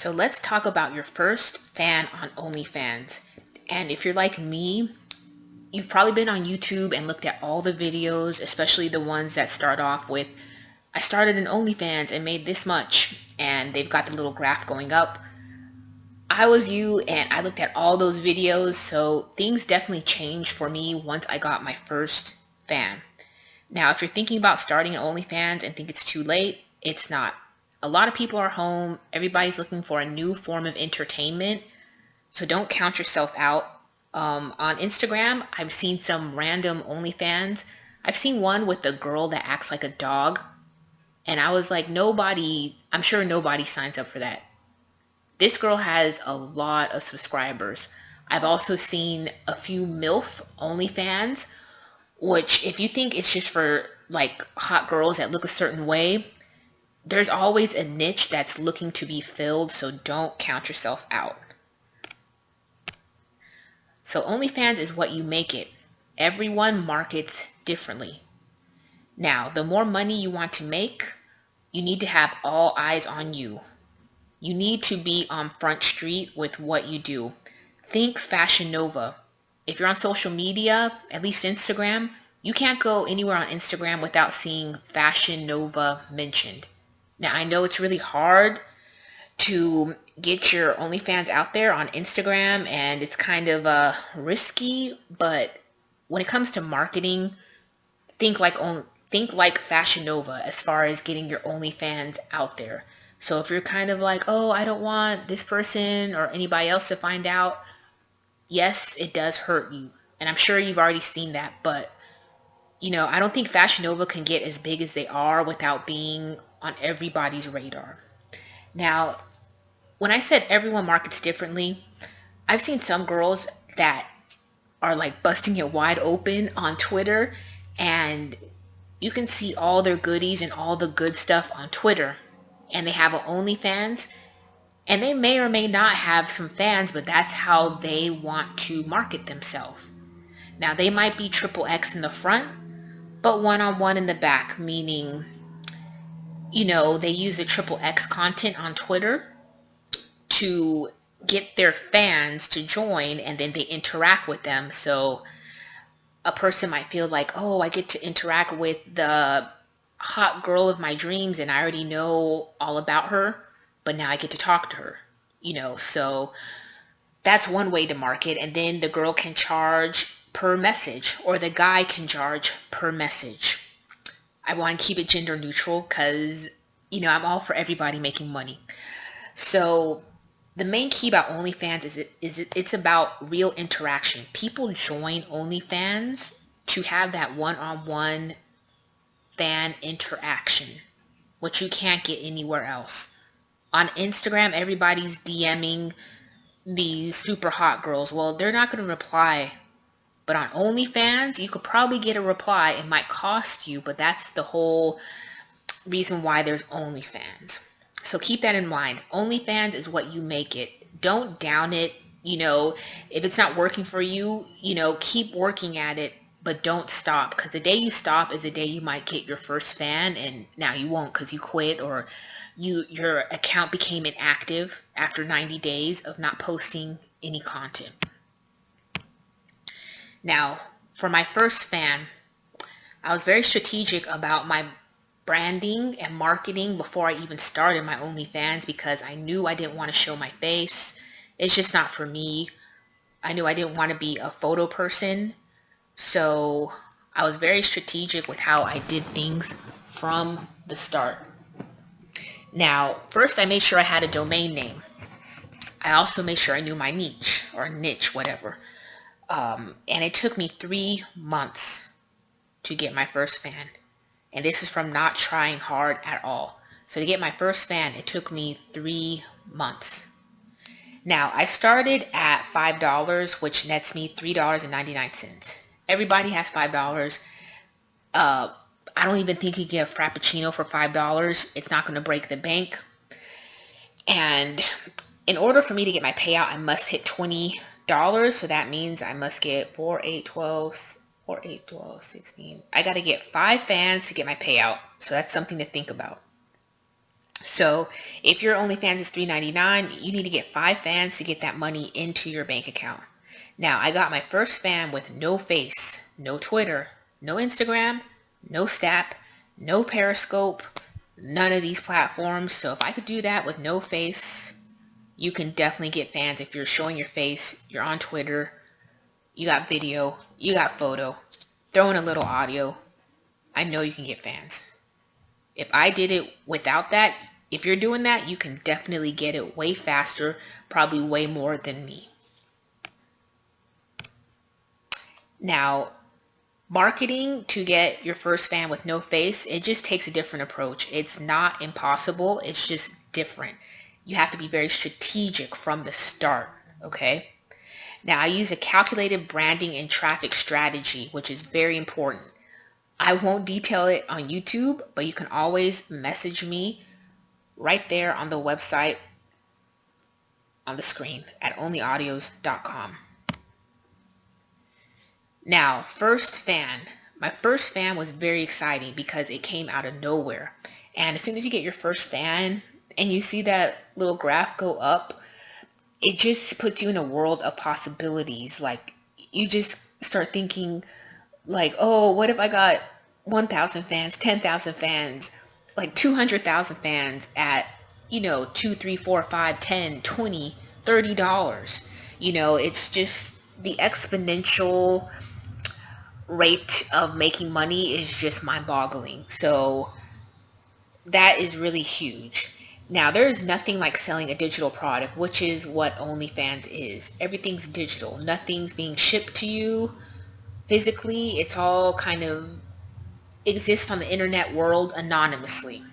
So let's talk about your first fan on OnlyFans. And if you're like me, you've probably been on YouTube and looked at all the videos, especially the ones that start off with, I started an OnlyFans and made this much, and they've got the little graph going up. I was you and I looked at all those videos, so things definitely changed for me once I got my first fan. Now, if you're thinking about starting an OnlyFans and think it's too late, it's not. A lot of people are home. Everybody's looking for a new form of entertainment. So don't count yourself out. On Instagram, I've seen some random OnlyFans. I've seen one with a girl that acts like a dog. And I was like, I'm sure nobody signs up for that. This girl has a lot of subscribers. I've also seen a few MILF OnlyFans, which if you think it's just for like hot girls that look a certain way, there's always a niche that's looking to be filled, so don't count yourself out. So OnlyFans is what you make it. Everyone markets differently. Now, the more money you want to make, you need to have all eyes on you. You need to be on Front Street with what you do. Think Fashion Nova. If you're on social media, at least Instagram, you can't go anywhere on Instagram without seeing Fashion Nova mentioned. Now, I know it's really hard to get your OnlyFans out there on Instagram, and it's kind of risky, but when it comes to marketing, think like Fashion Nova as far as getting your OnlyFans out there. So if you're kind of like, oh, I don't want this person or anybody else to find out, yes, it does hurt you. And I'm sure you've already seen that, but I don't think Fashion Nova can get as big as they are without being on everybody's radar. Now, when I said everyone markets differently, I've seen some girls that are like busting it wide open on Twitter, and you can see all their goodies and all the good stuff on Twitter. And they have an OnlyFans, and they may or may not have some fans, but that's how they want to market themselves. Now, they might be triple X in the front, but one-on-one in the back, meaning, they use the triple X content on Twitter to get their fans to join, and then they interact with them. So a person might feel like, oh, I get to interact with the hot girl of my dreams and I already know all about her, but now I get to talk to her, so that's one way to market. And then the girl can charge per message, or the guy can charge per message. I want to keep it gender neutral because, I'm all for everybody making money. So the main key about OnlyFans is it's about real interaction. People join OnlyFans to have that one-on-one fan interaction, which you can't get anywhere else. On Instagram, everybody's DMing these super hot girls. Well, they're not going to reply. But on OnlyFans, you could probably get a reply. It might cost you, but that's the whole reason why there's OnlyFans. So keep that in mind. OnlyFans is what you make it. Don't down it. If it's not working for you, keep working at it, but don't stop, because the day you stop is the day you might get your first fan, and now you won't because you quit, or your account became inactive after 90 days of not posting any content. Now, for my first fan, I was very strategic about my branding and marketing before I even started my OnlyFans, because I knew I didn't want to show my face. It's just not for me. I knew I didn't want to be a photo person. So I was very strategic with how I did things from the start. Now, first I made sure I had a domain name. I also made sure I knew my niche, whatever. And it took me 3 months to get my first fan. And this is from not trying hard at all. So to get my first fan, it took me 3 months. Now, I started at $5, which nets me $3.99. Everybody has $5. I don't even think you get a Frappuccino for $5. It's not going to break the bank. And in order for me to get my payout, I must hit $20. So that means I must get 4, 8, 12, 16. I got to get 5 fans to get my payout. So that's something to think about. So if your OnlyFans is $3.99, you need to get 5 fans to get that money into your bank account. Now, I got my first fan with no face, no Twitter, no Instagram, no Snap, no Periscope, none of these platforms. So if I could do that with no face, you can definitely get fans if you're showing your face, you're on Twitter, you got video, you got photo, throw in a little audio. I know you can get fans. If I did it without that, if you're doing that, you can definitely get it way faster, probably way more than me. Now, marketing to get your first fan with no face, it just takes a different approach. It's not impossible, it's just different. You have to be very strategic from the start, okay? Now, I use a calculated branding and traffic strategy, which is very important. I won't detail it on YouTube, but you can always message me right there on the website on the screen at onlyaudios.com. Now, first fan. My first fan was very exciting because it came out of nowhere. And as soon as you get your first fan and you see that little graph go up, it just puts you in a world of possibilities. Like, you just start thinking like, oh, what if I got 1,000 fans, 10,000 fans, like 200,000 fans at, $2, $3, $4, $5, $10, $20, $30. It's just the exponential rate of making money is just mind-boggling. So that is really huge. Now, there is nothing like selling a digital product, which is what OnlyFans is. Everything's digital. Nothing's being shipped to you physically. It's all kind of exists on the internet world anonymously.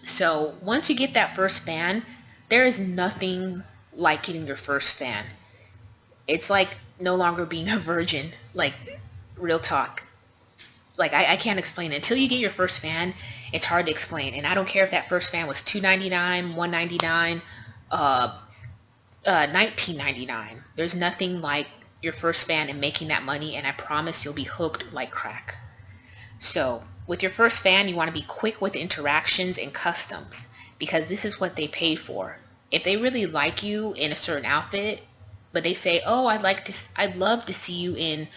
So once you get that first fan, there is nothing like getting your first fan. It's like no longer being a virgin, like real talk. Like I can't explain it. Until you get your first fan, it's hard to explain. And I don't care if that first fan was $2.99, $1.99, $19.99. There's nothing like your first fan and making that money, and I promise you'll be hooked like crack. So with your first fan, you want to be quick with interactions and customs, because this is what they pay for. If they really like you in a certain outfit, but they say, oh, I'd love to see you in,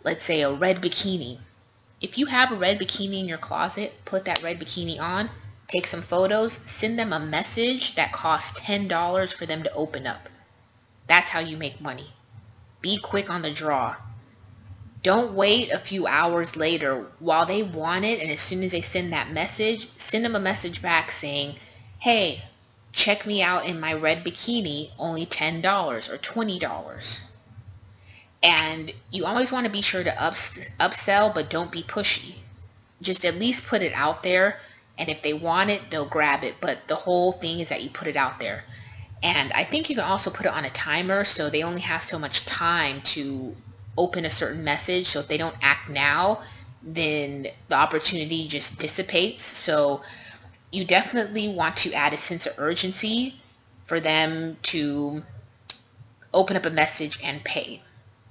let's say, a red bikini. If you have a red bikini in your closet, put that red bikini on, take some photos, send them a message that costs $10 for them to open up. That's how you make money. Be quick on the draw. Don't wait a few hours later while they want it, and as soon as they send that message, send them a message back saying, hey, check me out in my red bikini, only $10 or $20. And you always want to be sure to upsell, but don't be pushy. Just at least put it out there, and if they want it, they'll grab it. But the whole thing is that you put it out there. And I think you can also put it on a timer, so they only have so much time to open a certain message. So if they don't act now, then the opportunity just dissipates. So you definitely want to add a sense of urgency for them to open up a message and pay.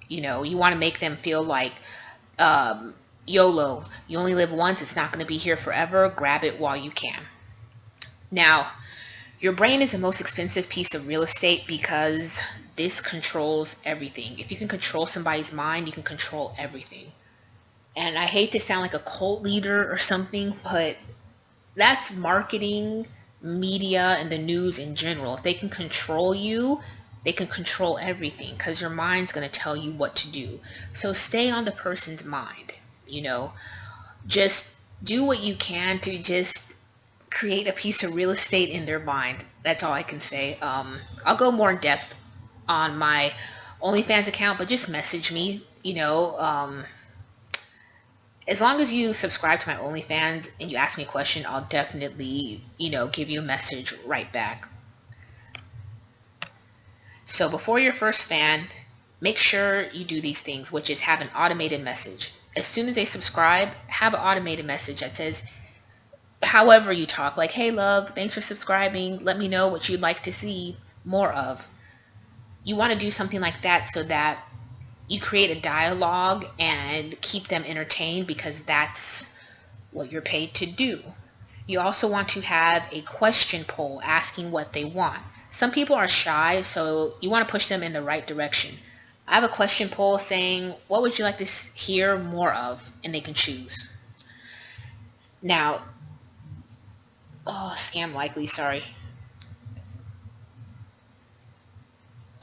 You want to make them feel like YOLO. You only live once. It's not going to be here forever. Grab it while you can. Now, your brain is the most expensive piece of real estate because this controls everything. If you can control somebody's mind, you can control everything. And I hate to sound like a cult leader or something, but that's marketing, media, and the news in general. If they can control you, they can control everything, because your mind's going to tell you what to do. So stay on the person's mind. Just do what you can to just create a piece of real estate in their mind. That's all I can say. I'll go more in depth on my OnlyFans account, but just message me. As long as you subscribe to my OnlyFans and you ask me a question, I'll definitely give you a message right back. So before your first fan, make sure you do these things, which is have an automated message. As soon as they subscribe, have an automated message that says, however you talk, like, hey love, thanks for subscribing, let me know what you'd like to see more of. You want to do something like that so that you create a dialogue and keep them entertained, because that's what you're paid to do. You also want to have a question poll asking what they want. Some people are shy, so you want to push them in the right direction. I have a question poll saying, what would you like to hear more of? And they can choose. Now, oh, scam likely, sorry.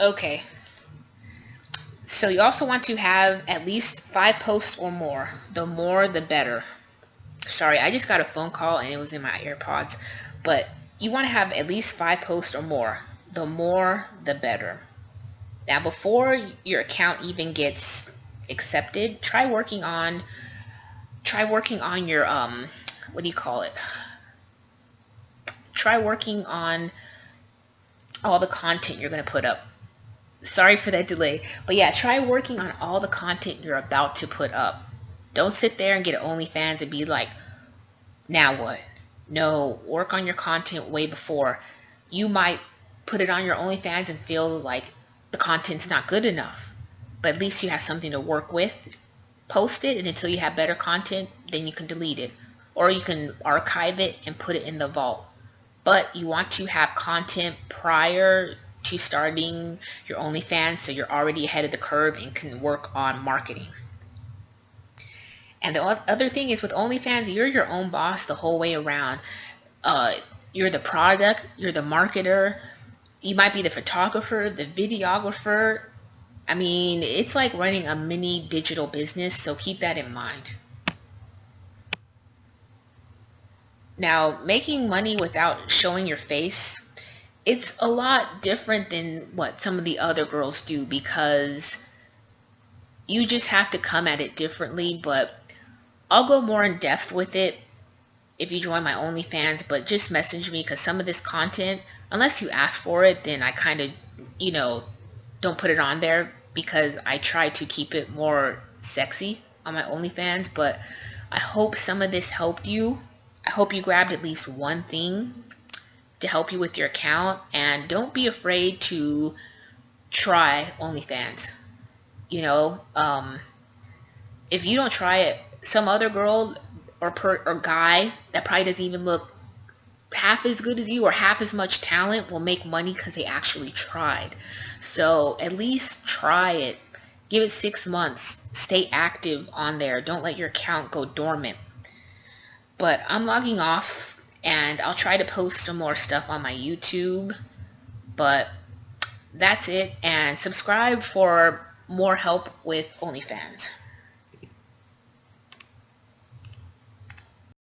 Okay, so you also want to have at least 5 posts or more. The more, the better. Sorry, I just got a phone call and it was in my AirPods. But you want to have at least 5 posts or more. The more, the better. Now, before your account even gets accepted, try working on your what do you call it? Try working on all the content you're going to put up. Sorry for that delay. But yeah, try working on all the content you're about to put up. Don't sit there and get OnlyFans and be like, now what? No, work on your content way before. You might put it on your OnlyFans and feel like the content's not good enough, but at least you have something to work with. Post it, and until you have better content, then you can delete it. Or you can archive it and put it in the vault. But you want to have content prior to starting your OnlyFans so you're already ahead of the curve and can work on marketing. And the other thing is with OnlyFans, you're your own boss the whole way around. You're the product, you're the marketer, you might be the photographer, the videographer. I mean, it's like running a mini digital business, so keep that in mind. Now, making money without showing your face, it's a lot different than what some of the other girls do because you just have to come at it differently, but I'll go more in depth with it if you join my OnlyFans, but just message me because some of this content, unless you ask for it, then I kind of, don't put it on there because I try to keep it more sexy on my OnlyFans. But I hope some of this helped you. I hope you grabbed at least one thing to help you with your account, and don't be afraid to try OnlyFans. If you don't try it, some other girl or guy that probably doesn't even look half as good as you or half as much talent will make money because they actually tried. So at least try it. Give it 6 months. Stay active on there. Don't let your account go dormant. But I'm logging off and I'll try to post some more stuff on my YouTube. But that's it. And subscribe for more help with OnlyFans.